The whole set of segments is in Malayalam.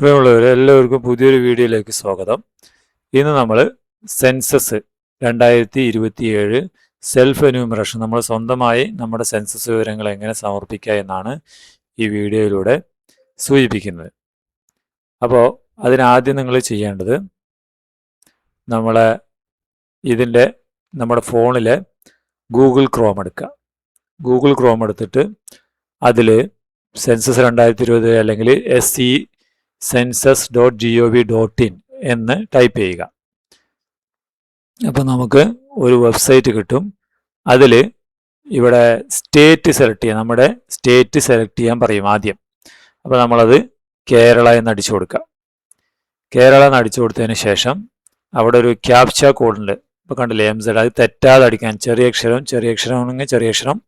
പ്രിയമുള്ളവരെ, എല്ലാവർക്കും പുതിയൊരു വീഡിയോയിലേക്ക് സ്വാഗതം. ഇന്ന് നമ്മൾ സെൻസസ് 2027 സെൽഫ് എന്യൂമറേഷൻ നമ്മൾ സ്വന്തമായി നമ്മുടെ സെൻസസ് വിവരങ്ങൾ എങ്ങനെ സമർപ്പിക്കുക എന്നാണ് ഈ വീഡിയോയിലൂടെ സൂചിപ്പിക്കുന്നത്. അപ്പോൾ അതിനാദ്യം നിങ്ങൾ ചെയ്യേണ്ടത് നമ്മുടെ ഫോണിലെ ഗൂഗിൾ ക്രോം എടുക്കുക. ഗൂഗിൾ ക്രോം എടുത്തിട്ട് അതിൽ സെൻസസ് 2020 അല്ലെങ്കിൽ census.gov.in എന്ന് ടൈപ്പ് ചെയ്യുക. അപ്പോൾ നമുക്ക് ഒരു വെബ്സൈറ്റ് കിട്ടും. അതിൽ ഇവിടെ സ്റ്റേറ്റ് സെലക്ട് ചെയ്യാം. നമ്മുടെ സ്റ്റേറ്റ് സെലക്ട് ചെയ്യാൻ പറയും ആദ്യം. അപ്പോൾ നമ്മളത് കേരള എന്ന് അടിച്ചു കൊടുക്കുക. കേരള എന്ന് അടിച്ചു കൊടുത്തതിന് ശേഷം അവിടെ ഒരു ക്യാപ്ച കോഡുണ്ട്. ഇപ്പോൾ കണ്ടില്ലേ, MZ. അത് തെറ്റാതെ അടിക്കാൻ ചെറിയ അക്ഷരം ആണെങ്കിൽ ചെറിയ അക്ഷരം,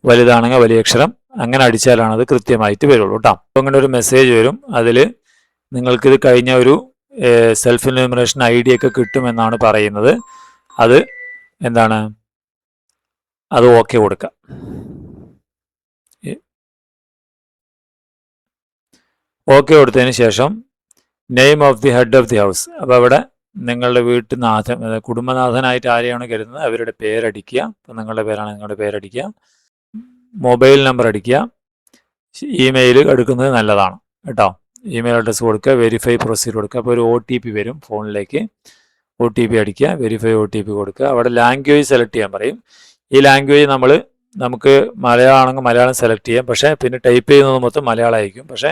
വലുതാണെങ്കിൽ വലിയ അക്ഷരം, അങ്ങനെ അടിച്ചാലാണ് അത് കൃത്യമായിട്ട് വരുള്ളൂ കേട്ടോ. അപ്പോൾ അങ്ങനെ ഒരു മെസ്സേജ് വരും. അതിൽ നിങ്ങൾക്കിത് കഴിഞ്ഞ ഒരു സെൽഫ് എന്യൂമറേഷൻ ID ഒക്കെ കിട്ടുമെന്നാണ് പറയുന്നത്. അത് ഓക്കെ കൊടുക്കുക. ഓക്കെ കൊടുത്തതിന് ശേഷം name of the head of the house. അപ്പോൾ അവിടെ നിങ്ങളുടെ വീട്ടുനാഥൻ, കുടുംബനാഥനായിട്ട് ആരെയാണ് കരുതുന്നത് അവരുടെ പേരടിക്കുക. അപ്പോൾ നിങ്ങളുടെ പേരാണ് നിങ്ങളുടെ പേരടിക്കുക. മൊബൈൽ നമ്പർ അടിക്കുക. ഇമെയിൽ എടുക്കുന്നത് നല്ലതാണ് കേട്ടോ. ഇമെയിൽ അഡ്രസ്സ് കൊടുക്കുക. വെരിഫൈ പ്രൊസീഡ് കൊടുക്കുക. അപ്പോൾ ഒരു OTP വരും ഫോണിലേക്ക്. OTP അടിക്കുക. വെരിഫൈ OTP കൊടുക്കുക. അവിടെ ലാംഗ്വേജ് സെലക്ട് ചെയ്യാൻ പറയും. ഈ ലാംഗ്വേജ് നമുക്ക് മലയാളം ആണെങ്കിൽ മലയാളം സെലക്ട് ചെയ്യാം. പക്ഷേ പിന്നെ ടൈപ്പ് ചെയ്യുന്നത് മൊത്തം മലയാളമായിരിക്കും. പക്ഷേ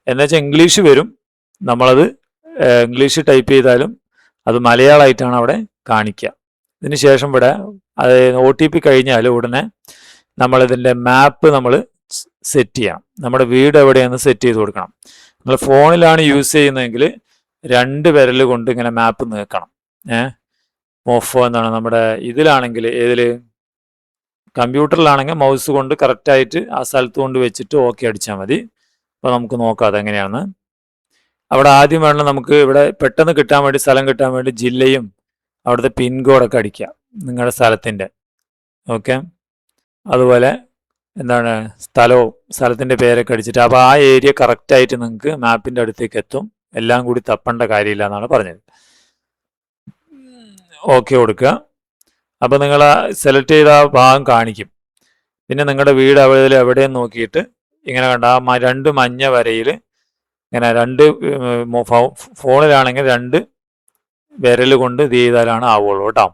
എന്നുവെച്ചാൽ ഇംഗ്ലീഷ് വരും. നമ്മളത് ഇംഗ്ലീഷ് ടൈപ്പ് ചെയ്താലും അത് മലയാളമായിട്ടാണ് അവിടെ കാണിക്കുക. ഇതിന് ശേഷം ഇവിടെ OTP കഴിഞ്ഞാൽ ഉടനെ നമ്മളിതിൻ്റെ മാപ്പ് സെറ്റ് ചെയ്യാം. നമ്മുടെ വീട് എവിടെയെന്ന് സെറ്റ് ചെയ്ത് കൊടുക്കണം. നിങ്ങൾ ഫോണിലാണ് യൂസ് ചെയ്യുന്നതെങ്കിൽ 2 വിരൽ കൊണ്ട് ഇങ്ങനെ മാപ്പ് നീക്കണം. നമ്മുടെ ഇതിലാണെങ്കിൽ കമ്പ്യൂട്ടറിലാണെങ്കിൽ മൗസ് കൊണ്ട് കറക്റ്റായിട്ട് ആ സ്ഥലത്ത് കൊണ്ട് വെച്ചിട്ട് ഓക്കെ അടിച്ചാൽ മതി. അപ്പോൾ നമുക്ക് നോക്കാം അതെങ്ങനെയാണ്. അവിടെ ആദ്യം വേണം നമുക്ക് ഇവിടെ പെട്ടെന്ന് കിട്ടാൻ വേണ്ടി, സ്ഥലം കിട്ടാൻ വേണ്ടി ജില്ലയും അവിടുത്തെ പിൻകോഡൊക്കെ അടിക്കുക നിങ്ങളുടെ സ്ഥലത്തിൻ്റെ. ഓക്കെ, അതുപോലെ സ്ഥലത്തിൻ്റെ പേരൊക്കെ അടിച്ചിട്ട്, അപ്പോൾ ആ ഏരിയ കറക്റ്റായിട്ട് നിങ്ങൾക്ക് മാപ്പിൻ്റെ അടുത്തേക്ക് എത്തും. എല്ലാം കൂടി തപ്പേണ്ട കാര്യമില്ല എന്നാണ് പറഞ്ഞത്. ഓക്കെ കൊടുക്കുക. അപ്പോൾ നിങ്ങൾ സെലക്ട് ചെയ്ത ആ ഭാഗം കാണിക്കും. പിന്നെ നിങ്ങളുടെ വീട് എവിടെയും നോക്കിയിട്ട് ഇങ്ങനെ കണ്ട ആ 2 മഞ്ഞ വരയിൽ ഇങ്ങനെ 2 ഫോണിലാണെങ്കിൽ 2 വിരൽ കൊണ്ട് ഇത് ചെയ്താലാണ് ആവുള്ളൂ കേട്ടോ.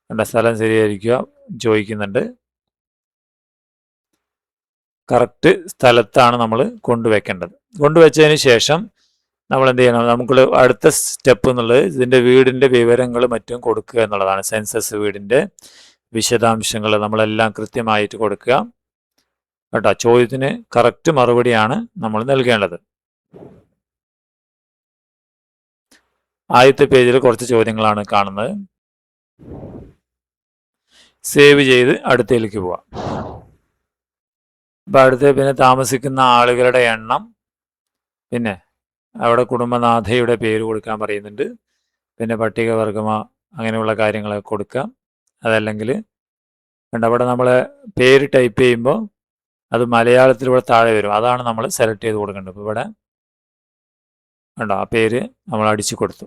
കണ്ട സ്ഥലം ശരിയായിരിക്കുക ചോദിക്കുന്നുണ്ട്. കറക്റ്റ് സ്ഥലത്താണ് നമ്മൾ കൊണ്ടുവയ്ക്കേണ്ടത്. കൊണ്ടുവച്ചതിന് ശേഷം നമ്മൾ എന്ത് ചെയ്യണം, നമുക്ക് അടുത്ത സ്റ്റെപ്പ് എന്നുള്ളത് ഇതിൻ്റെ വീടിൻ്റെ വിവരങ്ങൾ മറ്റും കൊടുക്കുക എന്നുള്ളതാണ്. സെൻസസ് വീടിൻ്റെ വിശദാംശങ്ങൾ നമ്മളെല്ലാം കൃത്യമായിട്ട് കൊടുക്കുക കേട്ടോ. ചോദ്യത്തിന് കറക്റ്റ് മറുപടിയാണ് നമ്മൾ നൽകേണ്ടത്. ആദ്യത്തെ പേജിൽ കുറച്ച് ചോദ്യങ്ങളാണ് കാണുന്നത്. സേവ് ചെയ്ത് അടുത്തതിലേക്ക് പോവാം. അപ്പോൾ പിന്നെ താമസിക്കുന്ന ആളുകളുടെ എണ്ണം, പിന്നെ അവിടെ കുടുംബനാഥയുടെ പേര് കൊടുക്കാൻ പറയുന്നുണ്ട്. പിന്നെ പട്ടികവർഗമോ അങ്ങനെയുള്ള കാര്യങ്ങളൊക്കെ കൊടുക്കാം. അതല്ലെങ്കിൽ അവിടെ നമ്മൾ പേര് ടൈപ്പ് ചെയ്യുമ്പോൾ അത് മലയാളത്തിൽ ഇവിടെ താഴെ വരും. അതാണ് നമ്മൾ സെലക്ട് ചെയ്ത് കൊടുക്കേണ്ടത്. ഇപ്പോൾ ഇവിടെ ആ പേര് നമ്മൾ അടിച്ചു കൊടുത്തു.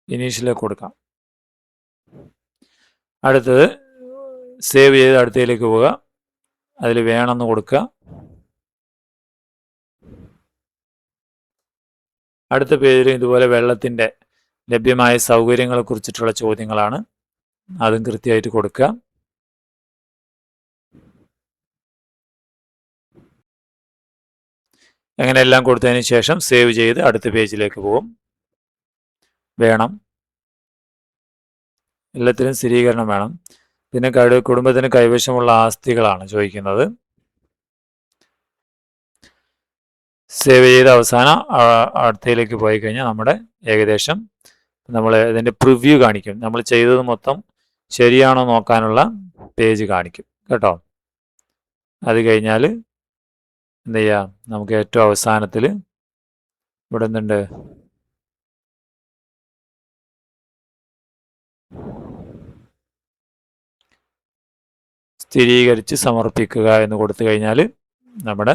ഇനീഷ്യലൊക്കെ കൊടുക്കാം. അടുത്തത് സേവ് ചെയ്ത് അടുത്തതിലേക്ക് പോവുക. അതിൽ വേണമെന്ന് കൊടുക്കുക. അടുത്ത പേജിൽ ഇതുപോലെ വെള്ളത്തിൻ്റെ ലഭ്യമായ സൗകര്യങ്ങളെ കുറിച്ചിട്ടുള്ള ചോദ്യങ്ങളാണ്. അതും കൃത്യമായിട്ട് കൊടുക്കുക. അങ്ങനെ എല്ലാം കൊടുത്തതിന് ശേഷം സേവ് ചെയ്ത് അടുത്ത പേജിലേക്ക് പോകും. വേണം, എല്ലാത്തിനും സ്ഥിരീകരണം വേണം. പിന്നെ കുടുംബത്തിന് കൈവശമുള്ള ആസ്തികളാണ് ചോദിക്കുന്നത്. സേവ് ചെയ്ത് അവസാനം അടുത്തയിലേക്ക് പോയി കഴിഞ്ഞാൽ നമ്മുടെ ഏകദേശം ഇതിൻ്റെ പ്രിവ്യൂ കാണിക്കും. നമ്മൾ ചെയ്തത് മൊത്തം ശരിയാണോ നോക്കാനുള്ള പേജ് കാണിക്കും കേട്ടോ. അത് കഴിഞ്ഞാൽ എന്ത് ചെയ്യാം, നമുക്ക് ഏറ്റവും അവസാനത്തിൽ ഇവിടെ എന്തുണ്ട്, സ്ഥിരീകരിച്ച് സമർപ്പിക്കുക എന്ന് കൊടുത്തു കഴിഞ്ഞാൽ നമ്മുടെ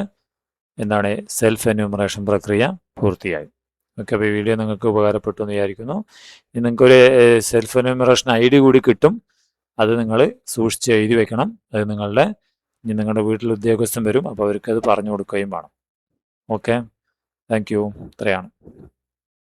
എന്താണ് സെൽഫ് എന്യൂമറേഷൻ പ്രക്രിയ പൂർത്തിയായി. ഓക്കെ, അപ്പോൾ ഈ വീഡിയോ നിങ്ങൾക്ക് ഉപകാരപ്പെട്ടു എന്ന് വിചാരിക്കുന്നു. ഇനി നിങ്ങൾക്കൊരു സെൽഫ് എന്യൂമറേഷൻ ID കൂടി കിട്ടും. അത് നിങ്ങൾ സൂക്ഷിച്ച് എഴുതി വെക്കണം. അത് നിങ്ങളുടെ വീട്ടിൽ ഉദ്യോഗസ്ഥൻ വരും, അപ്പോൾ അവർക്കത് പറഞ്ഞു കൊടുക്കുകയും വേണം. Okay, thank you. ഇത്രയാണ്.